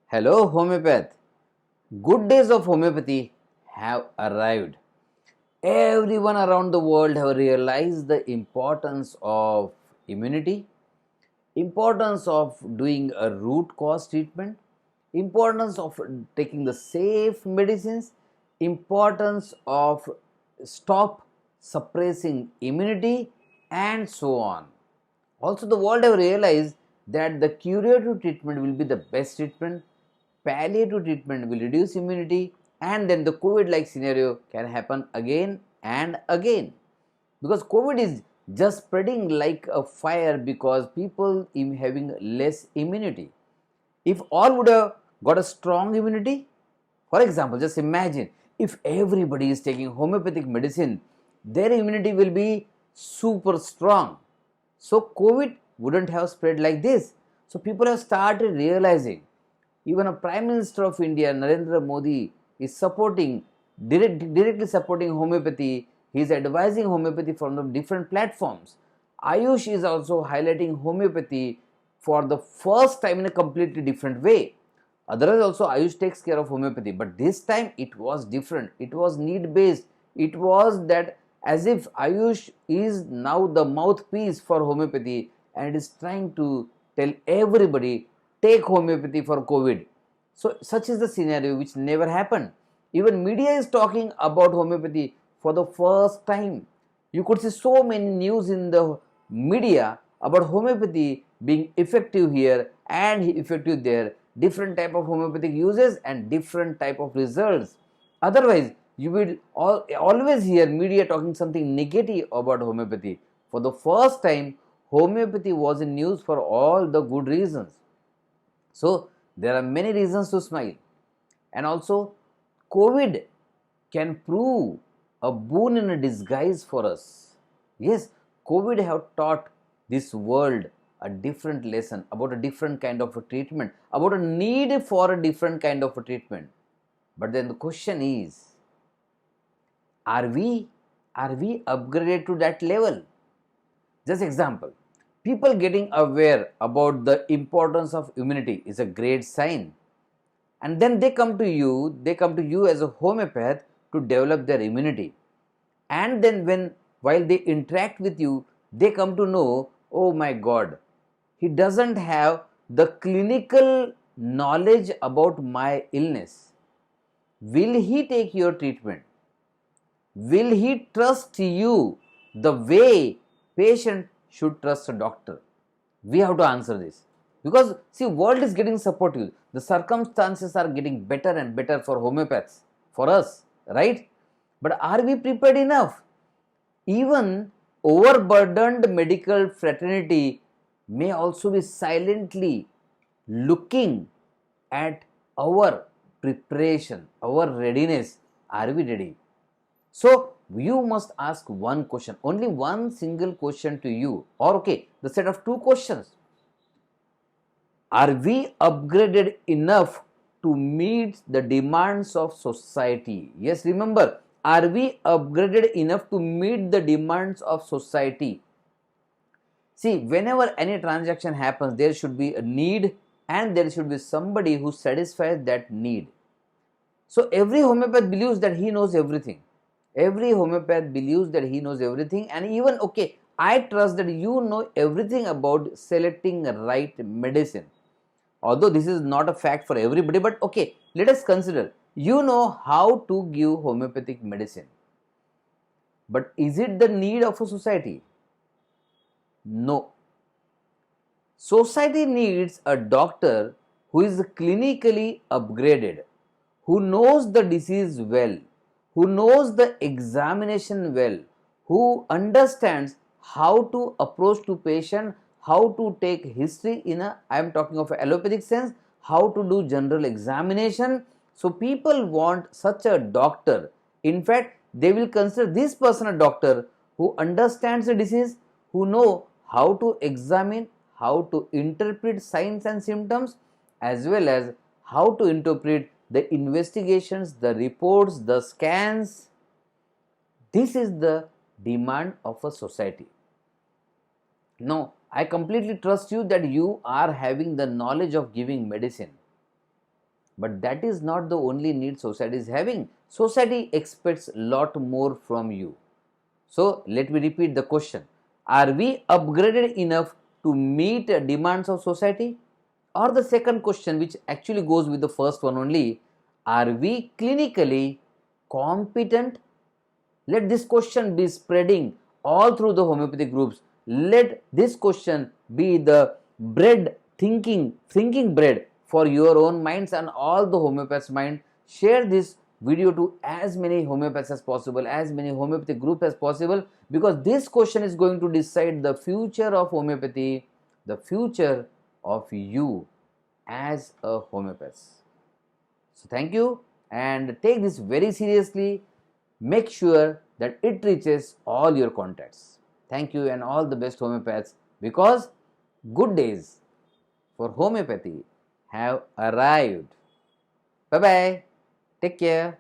Hello, homeopath. Good days of homeopathy have arrived. Everyone around the world have realized the importance of immunity, importance of doing a root cause treatment, importance of taking the safe medicines, importance of stop suppressing immunity, and so on. Also, the world have realized that the curative treatment will be the best treatment, palliative treatment will reduce immunity, and then the COVID like scenario can happen again and again. Because COVID is just spreading like a fire because people having less immunity. If all would have got a strong immunity, for example, just imagine if everybody is taking homeopathic medicine, their immunity will be super strong. So COVID wouldn't have spread like this. So people have started realizing. Even a Prime Minister of India, Narendra Modi, is directly supporting homeopathy. He is advising homeopathy from the different platforms. Ayush is also highlighting homeopathy for the first time in a completely different way. Otherwise, also Ayush takes care of homeopathy, but this time it was different. It was need based. It was that as if Ayush is now the mouthpiece for homeopathy and is trying to tell everybody take homeopathy for COVID. So, such is the scenario which never happened. Even media is talking about homeopathy for the first time. You could see so many news in the media about homeopathy being effective here and effective there, different type of homeopathic uses and different type of results. Otherwise, you will always hear media talking something negative about homeopathy. For the first time, homeopathy was in news for all the good reasons. So, there are many reasons to smile. And also, COVID can prove a boon in a disguise for us. Yes, COVID have taught this world a different lesson about a different kind of a treatment, about a need for a different kind of a treatment. But then the question is, are we upgraded to that level? Just example, people getting aware about the importance of immunity is a great sign, and then they come to you as a homeopath to develop their immunity, and then while they interact with you, they come to know, oh my god, he doesn't have the clinical knowledge about my illness. Will he take your treatment? Will he trust you the way patient should trust a doctor? We have to answer this, because see, world is getting supportive, the circumstances are getting better and better for homeopaths, for us, right? But are we prepared enough? Even overburdened medical fraternity may also be silently looking at our preparation, our readiness. Are we ready? So you must ask one question, only one single question to you, or okay, the set of two questions. Are we upgraded enough to meet the demands of society? Yes, remember, are we upgraded enough to meet the demands of society? See, whenever any transaction happens, there should be a need and there should be somebody who satisfies that need. So every homeopath believes that he knows everything. Every homeopath believes that he knows everything, and even okay, I trust that you know everything about selecting right medicine. Although this is not a fact for everybody, but okay, let us consider you know how to give homeopathic medicine. But is it the need of a society? No. Society needs a doctor who is clinically upgraded, who knows the disease well, who knows the examination well, who understands how to approach to patient, how to take history in a, I am talking of allopathic sense, how to do general examination. So people want such a doctor. In fact, they will consider this person a doctor who understands the disease, who know how to examine, how to interpret signs and symptoms, as well as how to interpret the investigations, the reports, the scans. This is the demand of a society. No, I completely trust you that you are having the knowledge of giving medicine. But that is not the only need society is having. Society expects lot more from you. So let me repeat the question. Are we upgraded enough to meet demands of society? Or the second question, which actually goes with the first one only, are we clinically competent? Let this question be spreading all through the homeopathy groups. Let this question be the bread, thinking bread for your own minds and all the homeopaths' mind. Share this video to as many homeopaths as possible, as many homeopathy groups as possible, because this question is going to decide the future of homeopathy, the future of you as a homeopath. So thank you, and take this very seriously. Make sure that it reaches all your contacts. Thank you and all the best homeopaths, because good days for homeopathy have arrived. Bye bye. Take care.